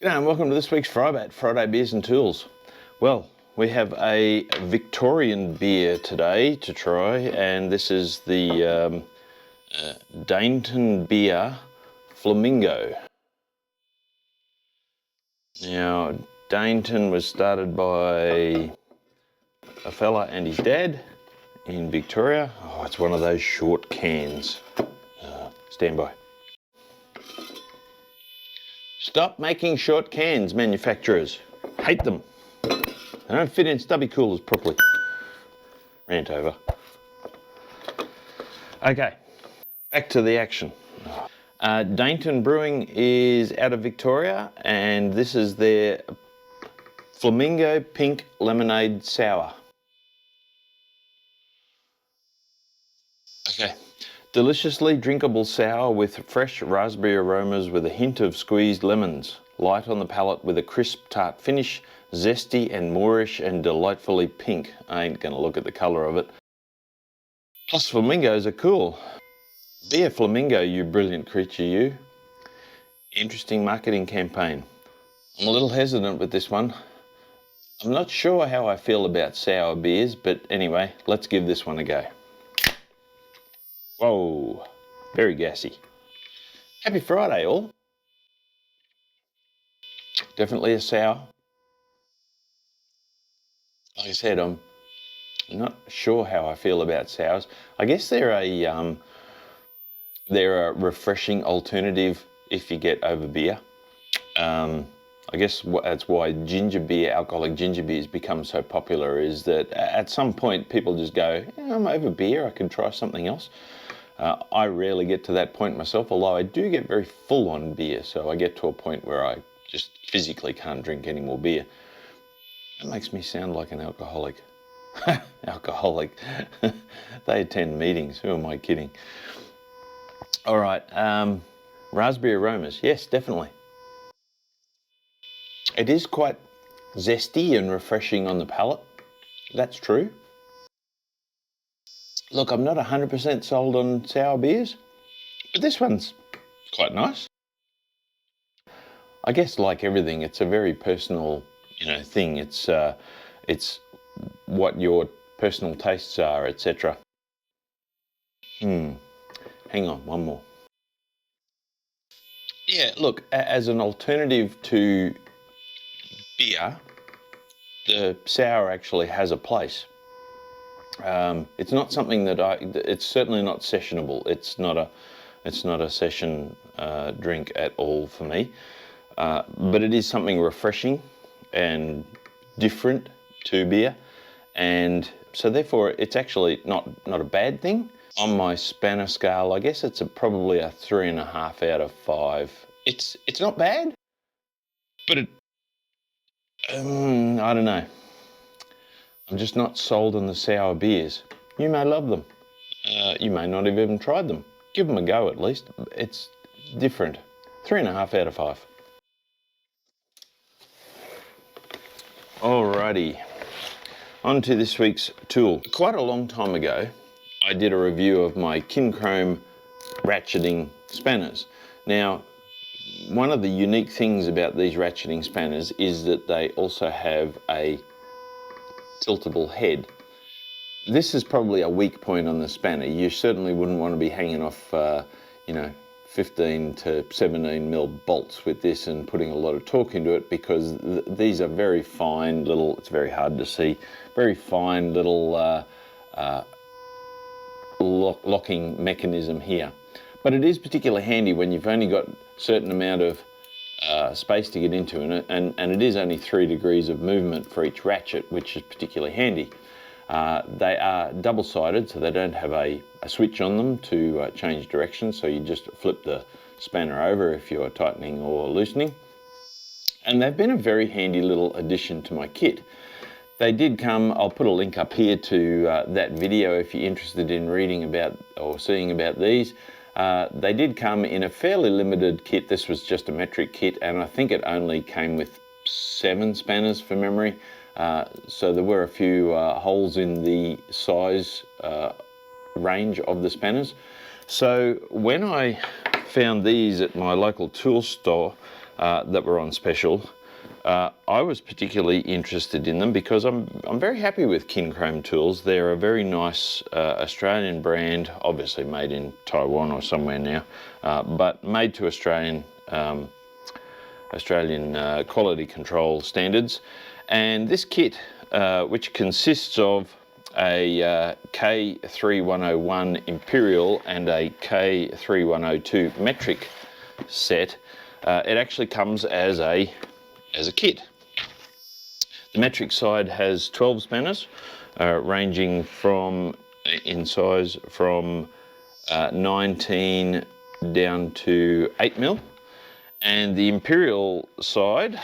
G'day and welcome to this week's FriBaT, Friday Beers and Tools. Well, we have a Victorian beer today to try, and this is the Dainton beer Flamingo. Now, Dainton was started by a fella and his dad in Victoria. Oh, it's one of those short cans. Stand by. Stop making short cans, manufacturers. Hate them. They don't fit in stubby coolers properly. Rant over. Okay, back to the action. Dainton Brewing is out of Victoria, and this is their Flamingo Pink Lemonade Sour. Okay. Deliciously drinkable sour with fresh raspberry aromas with a hint of squeezed lemons. Light on the palate with a crisp tart finish, zesty and moorish and delightfully pink. I ain't gonna look at the colour of it. Plus flamingos are cool. Be a flamingo, you brilliant creature, you. Interesting marketing campaign. I'm a little hesitant with this one. I'm not sure how I feel about sour beers, but anyway, let's give this one a go. Whoa, very gassy. Happy Friday, all. Definitely a sour. Like I said, I'm not sure how I feel about sours. I guess they're a refreshing alternative if you get over beer. I guess that's why ginger beer, alcoholic ginger beers become so popular, is that at some point people just go, yeah, I'm over beer, I can try something else. I rarely get to that point myself, although I do get very full on beer, so I get to a point where I just physically can't drink any more beer. That makes me sound like an alcoholic. Alcoholic. They attend meetings, who am I kidding? All right, raspberry aromas, yes, definitely. It is quite zesty and refreshing on the palate, that's true. Look, I'm not 100% sold on sour beers, but this one's quite nice. I guess like everything, it's a very personal, thing. It's what your personal tastes are, etc. Hang on, one more. Yeah, look, as an alternative to beer, the sour actually has a place. It's not something that it's certainly not sessionable. It's not a session drink at all for me. But it is something refreshing and different to beer. And so therefore it's actually not a bad thing. On my Spanner scale, I guess it's probably a 3.5 out of 5. It's not bad, but I don't know. I'm just not sold on the sour beers. You may love them. You may not have even tried them. Give them a go at least. It's different. 3.5 out of 5. Alrighty, on to this week's tool. Quite a long time ago, I did a review of my Kincrome ratcheting spanners. Now, one of the unique things about these ratcheting spanners is that they also have a tiltable head. This is probably a weak point on the spanner. You certainly wouldn't want to be hanging off, 15 to 17 mil bolts with this and putting a lot of torque into it, because these are very fine little, it's very hard to see, very fine little locking mechanism here. But it is particularly handy when you've only got a certain amount of space to get into it, and it is only 3 degrees of movement for each ratchet, which is particularly handy. They are double-sided, so they don't have a switch on them to change direction, so you just flip the spanner over if you're tightening or loosening. And they've been a very handy little addition to my kit. They did come, I'll put a link up here to that video if you're interested in reading about or seeing about these. They did come in a fairly limited kit. This was just a metric kit, and I think it only came with 7 spanners from memory. So there were a few holes in the size range of the spanners. So when I found these at my local tool store, that were on special. I was particularly interested in them because I'm very happy with Kincrome tools. They're a very nice Australian brand, obviously made in Taiwan or somewhere now, but made to Australian quality control standards. And this kit, which consists of a K3101 Imperial and a K3102 metric set, it actually comes as a kit. The metric side has 12 spanners, ranging from in size from 19 down to 8mm, and the Imperial side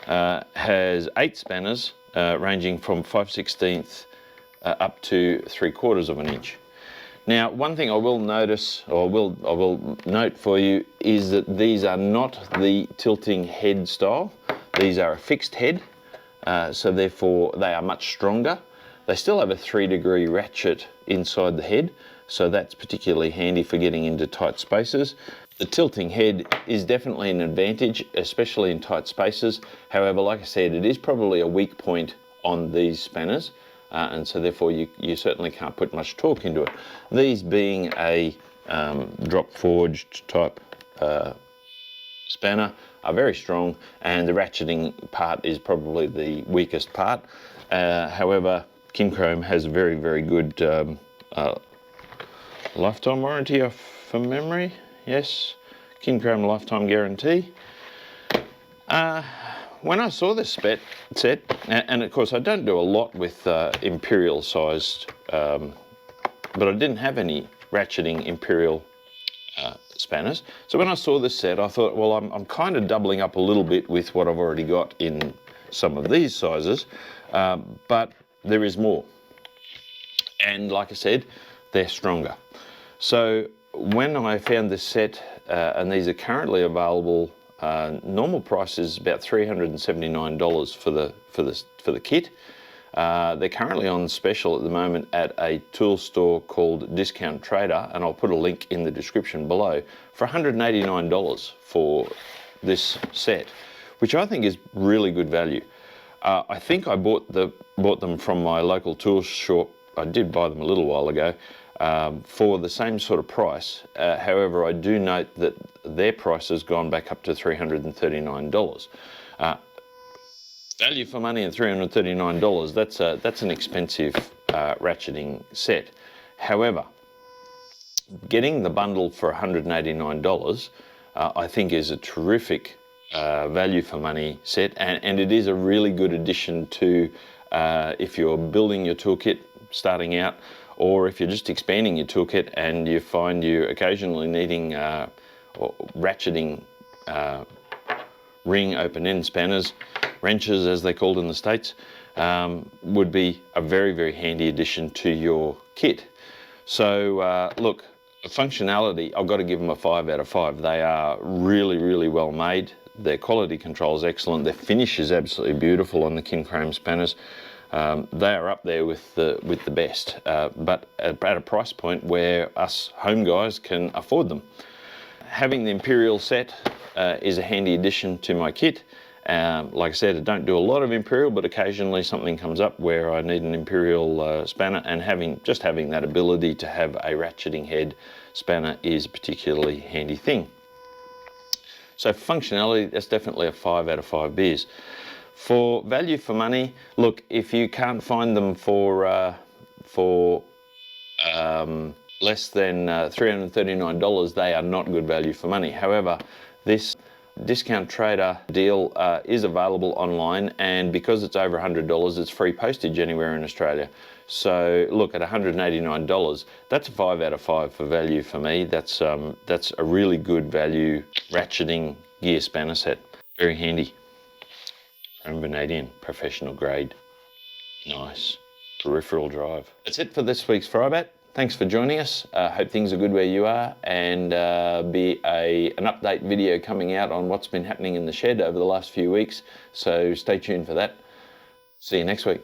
has 8 spanners, ranging from 5/16 up to 3/4 of an inch. Now, one thing I will notice, or I will note for you, is that these are not the tilting head style. These are a fixed head, so therefore they are much stronger. They still have a 3-degree ratchet inside the head, so that's particularly handy for getting into tight spaces. The tilting head is definitely an advantage, especially in tight spaces. However, like I said, it is probably a weak point on these spanners. And so therefore you certainly can't put much torque into it. These being a drop forged type spanner are very strong, and the ratcheting part is probably the weakest part. However, Kincrome has a very, very good lifetime warranty from memory. Yes, Kincrome lifetime guarantee. When I saw this set, and of course I don't do a lot with Imperial sized, but I didn't have any ratcheting Imperial spanners. So when I saw this set, I thought, well, I'm kind of doubling up a little bit with what I've already got in some of these sizes, but there is more. And like I said, they're stronger. So when I found this set, and these are currently available, normal price is about $379 for the kit. They're currently on special at the moment at a tool store called Discount Trader, and I'll put a link in the description below, for $189 for this set, which I think is really good value. I think I bought them from my local tool shop. I did buy them a little while ago, for the same sort of price. However, I do note that their price has gone back up to $339. Value for money at $339, that's an expensive ratcheting set. However, getting the bundle for $189, I think is a terrific value for money set, and it is a really good addition to if you're building your toolkit starting out, or if you're just expanding your toolkit and you find you occasionally needing or ratcheting ring open-end spanners, wrenches as they're called in the States, would be a very, very handy addition to your kit. So look, functionality, I've got to give them a 5 out of 5. They are really, really well made. Their quality control is excellent. Their finish is absolutely beautiful on the Kincrome spanners. They are up there with the best, but at a price point where us home guys can afford them. Having the Imperial set is a handy addition to my kit. Like I said, I don't do a lot of Imperial, but occasionally something comes up where I need an Imperial spanner, and having that ability to have a ratcheting head spanner is a particularly handy thing. So functionality, that's definitely a 5 out of 5 beers. For value for money, look, if you can't find them for less than $339, they are not good value for money. However, this Discount Trader deal is available online, and because it's over $100, it's free postage anywhere in Australia. So look, at $189, that's a 5 out of 5 for value for me. That's a really good value ratcheting gear spanner set. Very handy. Chrome Vanadium, professional grade. Nice. Peripheral drive. That's it for this week's FriBaT. Thanks for joining us. Hope things are good where you are, and be an update video coming out on what's been happening in the shed over the last few weeks. So stay tuned for that. See you next week.